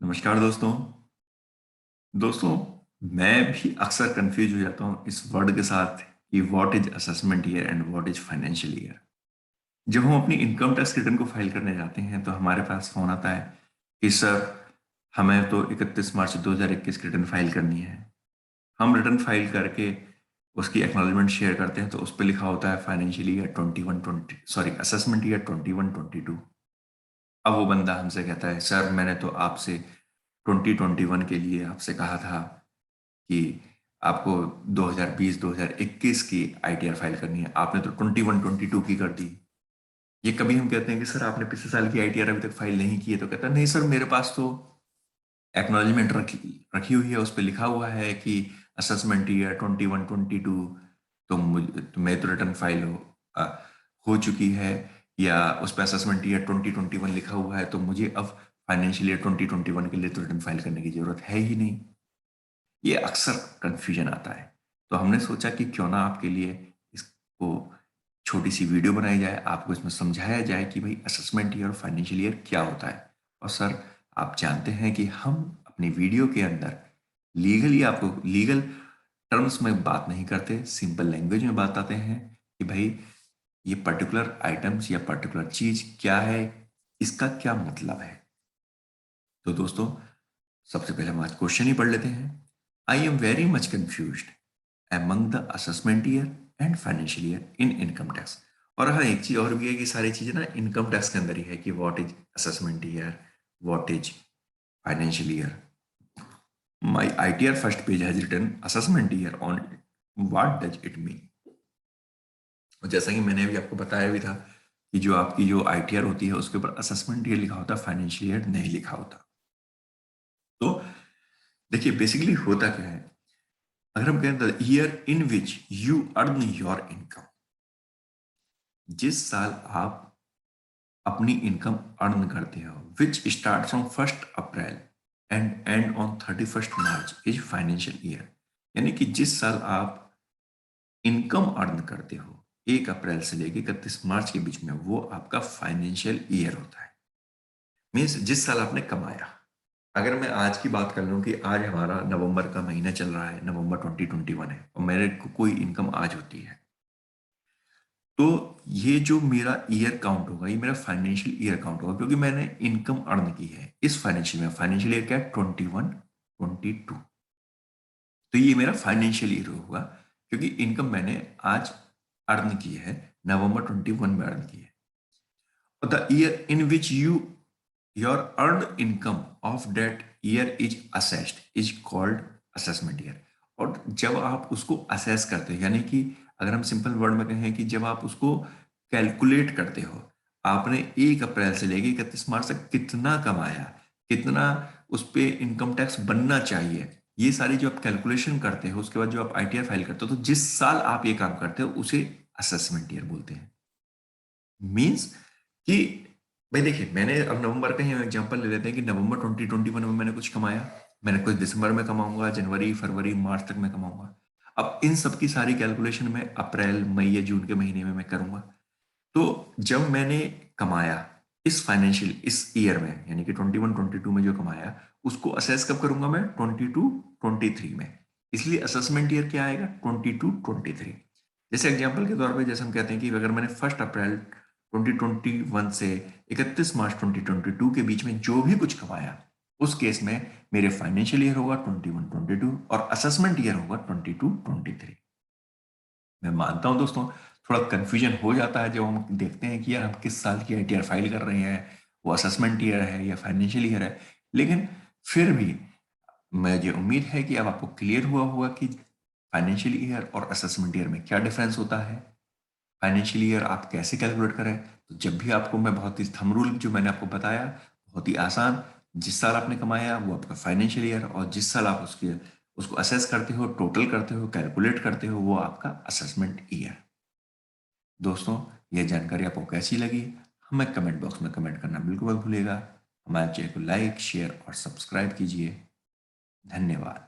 नमस्कार दोस्तों। दोस्तों, मैं भी अक्सर कंफ्यूज हो जाता हूँ इस वर्ड के साथ कि what is assessment year and what is financial year. जब हम अपनी इनकम टैक्स रिटर्न को फाइल करने जाते हैं तो हमारे पास फोन आता है कि सर, हमें तो 31 मार्च 2021 की रिटर्न फाइल करनी है। हम रिटर्न फाइल करके उसकी एक्नॉलेजमेंट शेयर करते हैं तो उस पर लिखा होता है फाइनेंशियल ईयर 21-20 अब वो बंदा हमसे कहता है, सर मैंने तो आपसे 2021 के लिए आपसे कहा था कि आपको 2020-2021 की आईटीआर फाइल करनी है, आपने तो 21-22 की कर दी। ये कभी हम कहते हैं कि सर आपने पिछले साल की आईटीआर अभी तक फाइल नहीं की है, तो कहता है नहीं सर, मेरे पास तो एक्नॉलेजमेंट रखी रखी हुई है, उस पर लिखा हुआ है कि असेसमेंट ईयर 21-22। तो मैं तो रिटर्न फाइल हो चुकी है, या उस पर असेसमेंट ईयर 2021 लिखा हुआ है, तो मुझे अब फाइनेंशियल ईयर 2021 के लिए तो रिटर्न फाइल करने की जरूरत है ही नहीं। ये अक्सर कंफ्यूजन आता है। तो हमने सोचा कि क्यों ना आपके लिए इसको छोटी सी वीडियो बनाई जाए, आपको इसमें समझाया जाए कि भाई असेसमेंट ईयर और फाइनेंशियल ईयर क्या होता है। और सर, आप जानते हैं कि हम अपनी वीडियो के अंदर लीगली आपको लीगल टर्म्स में बात नहीं करते, सिंपल लैंग्वेज में बात आते हैं कि भाई ये पर्टिकुलर आइटम्स या पर्टिकुलर चीज क्या है, इसका क्या मतलब है। तो दोस्तों, सबसे पहले हम आज क्वेश्चन ही पढ़ लेते हैं। I am very much confused among the assessment year and financial year in income tax। और हाँ, एक चीज और भी है कि सारी चीजें ना इनकम टैक्स के अंदर ही है कि what is assessment year, what is financial year. My ITR first page has written assessment year on what does it mean. और जैसा कि मैंने अभी आपको बताया भी था कि जो आपकी जो आईटीआर होती है उसके ऊपर असेसमेंट ईयर लिखा होता है, फाइनेंशियल ईयर नहीं लिखा होता। तो देखिए, बेसिकली होता क्या है। अगर हम कहें the year in which you earn your income, जिस साल आप अपनी इनकम अर्न करते हो, which start from 1 April and and on 31 March is financial year. यानी कि जिस साल आप इनकम अर्न करते हो 1 अप्रैल से लेकर 31 मार्च के बीच में, वो आपका फाइनेंशियल ईयर होता है। मीन्स जिस साल आपने कमाया। अगर मैं आज की बात कर लूं कि आज हमारा नवंबर का महीना चल रहा है, नवंबर 2021 है, और मेरे को कोई इनकम आज होती है, तो ये जो मेरा ईयर काउंट होगा, ये मेरा फाइनेंशियल ईयर काउंट होगा, क्योंकि मैंने इनकम अर्न की है इस फाइनेंशियल में। फाइनेंशियल ईयर क्या है? 21-22। तो ये मेरा फाइनेंशियल ईयर होगा, क्योंकि इनकम मैंने आज अर्न की है, नवंबर 21 में अर्न की है। और the year in which you your earn income of that year is assessed is called assessment year. और जब आप उसको असेस करते हो, यानी कि अगर हम सिंपल वर्ड में कहें कि जब आप उसको कैलकुलेट करते हो, आपने 1 अप्रैल से लेके 31 मार्च तक कितना कमाया, कितना उस पे इनकम टैक्स बनना चाहिए, ये सारी जो आप कैलकुलेशन करते हो, उसके बाद जो आप आईटीआर फाइल करते हो, तो जिस साल आप ये काम करते हो उसे असेसमेंट ईयर बोलते हैं। मीन्स कि भाई देखिए, मैंने अब नवंबर का ही एग्जांपल ले लेते हैं कि नवंबर 2021 में मैंने कुछ कमाया, मैंने कुछ दिसंबर में कमाऊंगा, जनवरी फरवरी मार्च तक मैं कमाऊंगा। अब इन सब की सारी कैलकुलेशन में अप्रैल मई या जून के महीने में मैं करूंगा। तो जब मैंने कमाया इस फाइनेंशियल इस ईयर में, यानी कि 21-22 में जो कमाया, उसको असेस कब करूंगा मैं? 22-23 में। इसलिए असेसमेंट ईयर क्या आएगा? 22-23। जैसे एग्जांपल के तौर पे, जैसे हम कहते हैं कि अगर मैंने 1 अप्रैल 2021 से 31 मार्च 2022 के बीच में जो भी कुछ कमाया, उस केस में मेरे फाइनेंशियल ईयर होगा 21-22 और असेसमेंट ईयर होगा 22-23। मैं मानता हूं दोस्तों, थोड़ा कंफ्यूजन हो जाता है जब हम देखते हैं कि यार हम किस साल की आईटीआर फाइल कर रहे हैं, वो असेसमेंट ईयर है या फाइनेंशियल ईयर है। लेकिन फिर भी मुझे उम्मीद है कि अब आपको क्लियर हुआ होगा कि फाइनेंशियल ईयर और असेसमेंट ईयर में क्या डिफरेंस होता है, फाइनेंशियल ईयर आप कैसे कैलकुलेट करें। तो जब भी आपको मैं बहुत ही थंब रूल जो मैंने आपको बताया, बहुत ही आसान, जिस साल आपने कमाया वो आपका फाइनेंशियल ईयर, और जिस साल आप उसके उसको असेस करते हो, टोटल करते हो, कैलकुलेट करते हो, वो आपका असेसमेंट ईयर। दोस्तों, यह जानकारी आपको कैसी लगी, हमें कमेंट बॉक्स में कमेंट करना बिल्कुल मत भूलिएगा। हमारे चैनल को लाइक शेयर और सब्सक्राइब कीजिए। धन्यवाद।